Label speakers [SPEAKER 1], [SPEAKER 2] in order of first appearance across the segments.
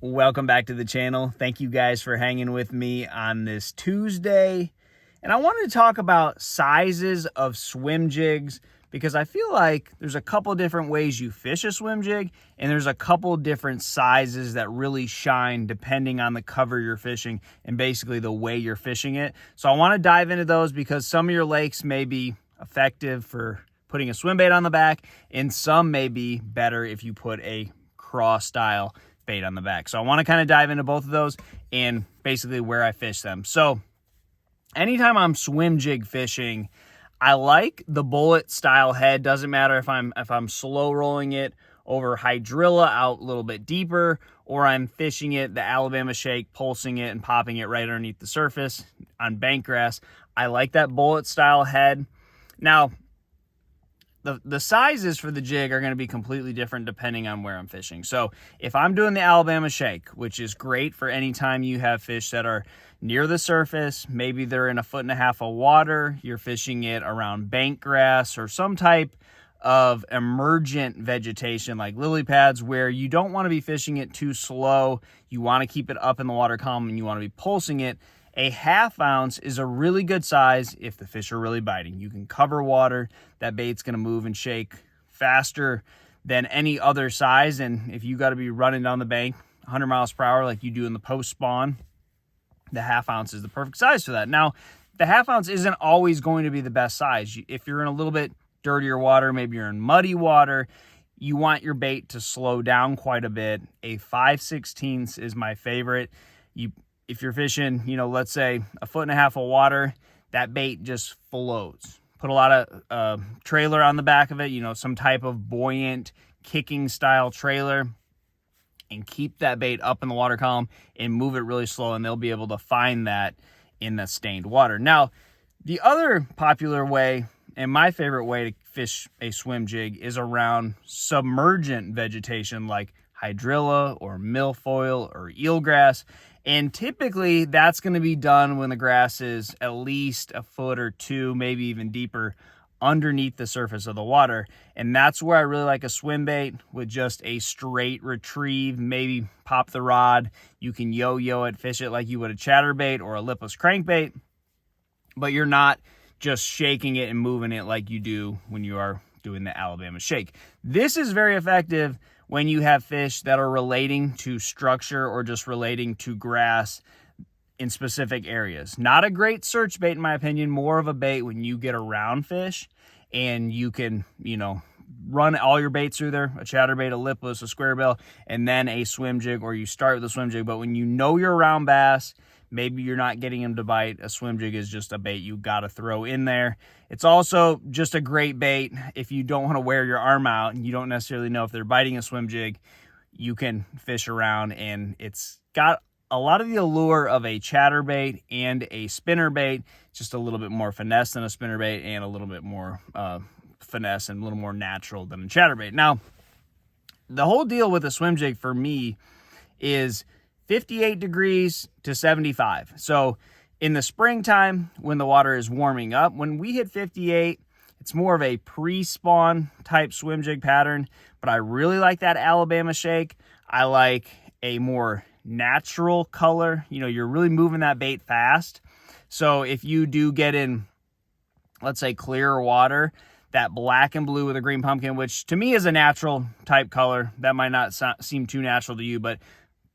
[SPEAKER 1] Welcome back to the channel. Thank you guys for hanging with me on this Tuesday. And I wanted to talk about sizes of swim jigs because I feel like there's a couple different ways you fish a swim jig, and there's a couple different sizes that really shine depending on the cover you're fishing and basically the way you're fishing it. So I want to dive into those because some of your lakes may be effective for putting a swim bait on the back, and some may be better if you put a cross style bait on the back. So I want to kind of dive into both of those and basically where I fish them. So anytime I'm swim jig fishing, I like the bullet style head. Doesn't matter if I'm slow rolling it over hydrilla out a little bit deeper, or I'm fishing it the Alabama shake, pulsing it and popping it right underneath the surface on bank grass. I like that bullet style head. Now, the sizes for the jig are going to be completely different depending on where I'm fishing. So if I'm doing the Alabama shake, which is great for any time you have fish that are near the surface, maybe they're in 1.5 feet of water, you're fishing it around bank grass or some type of emergent vegetation like lily pads where you don't want to be fishing it too slow. You want to keep it up in the water column and you want to be pulsing it. A 1/2 ounce is a really good size if the fish are really biting. You can cover water. That bait's going to move and shake faster than any other size. And if you got to be running down the bank 100 miles per hour like you do in the post spawn, the 1/2 ounce is the perfect size for that. Now, the 1/2 ounce isn't always going to be the best size. If you're in a little bit dirtier water, maybe you're in muddy water, you want your bait to slow down quite a bit. A 5/16 is my favorite. If you're fishing, let's say 1.5 feet of water, that bait just floats. Put a lot of trailer on the back of it, some type of buoyant kicking style trailer, and keep that bait up in the water column and move it really slow, and they'll be able to find that in the stained water. Now, the other popular way and my favorite way to fish a swim jig is around submergent vegetation like hydrilla or milfoil or eelgrass. And typically that's going to be done when the grass is at least 1 foot or 2, maybe even deeper underneath the surface of the water. And that's where I really like a swim bait with just a straight retrieve, maybe pop the rod. You can yo-yo it, fish it like you would a chatterbait or a lipless crankbait, but you're not just shaking it and moving it like you do when you are doing the Alabama shake. This is very effective when you have fish that are relating to structure or just relating to grass in specific areas. Not a great search bait, in my opinion, more of a bait when you get around fish and you can, run all your baits through there, a chatterbait, a lipless, a square bill, and then a swim jig, or you start with a swim jig. But when you know you're around bass, maybe you're not getting them to bite, a swim jig is just a bait you got to throw in there. It's also just a great bait if you don't want to wear your arm out and you don't necessarily know if they're biting a swim jig. You can fish around, and it's got a lot of the allure of a chatterbait and a spinner bait, just a little bit more finesse than a spinner bait and a little bit more finesse and a little more natural than a chatterbait. Now, the whole deal with a swim jig for me is 58 degrees to 75. So in the springtime, when the water is warming up, when we hit 58, it's more of a pre-spawn type swim jig pattern, but I really like that Alabama shake. I like a more natural color. You're really moving that bait fast. So if you do get in, let's say, clear water, that black and blue with a green pumpkin, which to me is a natural type color, that might not seem too natural to you, but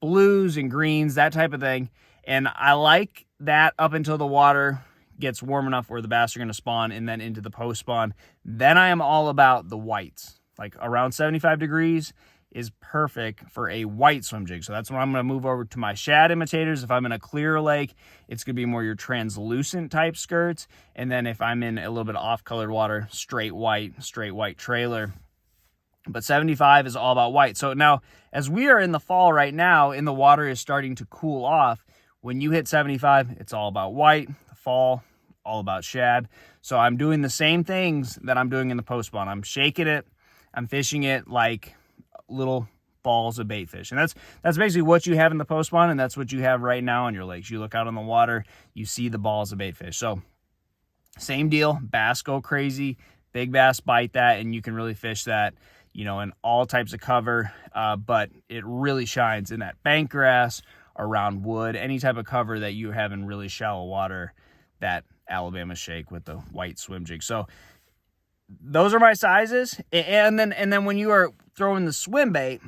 [SPEAKER 1] blues and greens, that type of thing. And I like that up until the water gets warm enough where the bass are going to spawn, and then into the post spawn. Then I am all about the whites. Like around 75 degrees is perfect for a white swim jig. So that's when I'm going to move over to my shad imitators. If I'm in a clear lake, it's going to be more your translucent type skirts. And then if I'm in a little bit off colored water, straight white trailer. But 75 is all about white. So now, as we are in the fall right now and the water is starting to cool off, when you hit 75, it's all about white. The fall, all about shad. So I'm doing the same things that I'm doing in the post spawn. I'm shaking it. I'm fishing it like little balls of bait fish. And that's basically what you have in the post spawn, and that's what you have right now on your lakes. You look out on the water, you see the balls of bait fish. So same deal. Bass go crazy. Big bass bite that, and you can really fish that you know, in all types of cover, but it really shines in that bank grass, around wood, any type of cover that you have in really shallow water, that Alabama shake with the white swim jig. So those are my sizes. And then when you are throwing the swim bait,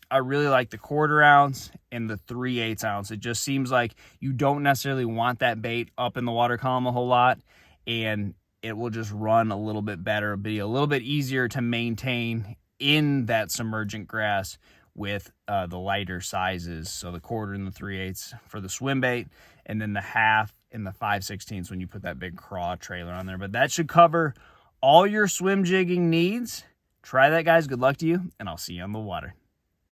[SPEAKER 1] I really like the 1/4 ounce and the 3/8 ounce. It just seems like you don't necessarily want that bait up in the water column a whole lot, and it will just run a little bit better, be a little bit easier to maintain in that submergent grass with the lighter sizes. So the 1/4 and the 3/8 for the swim bait, and then the 1/2 and the 5/16 when you put that big craw trailer on there. But that should cover all your swim jigging needs. Try that, guys. Good luck to you, and I'll see you on the water.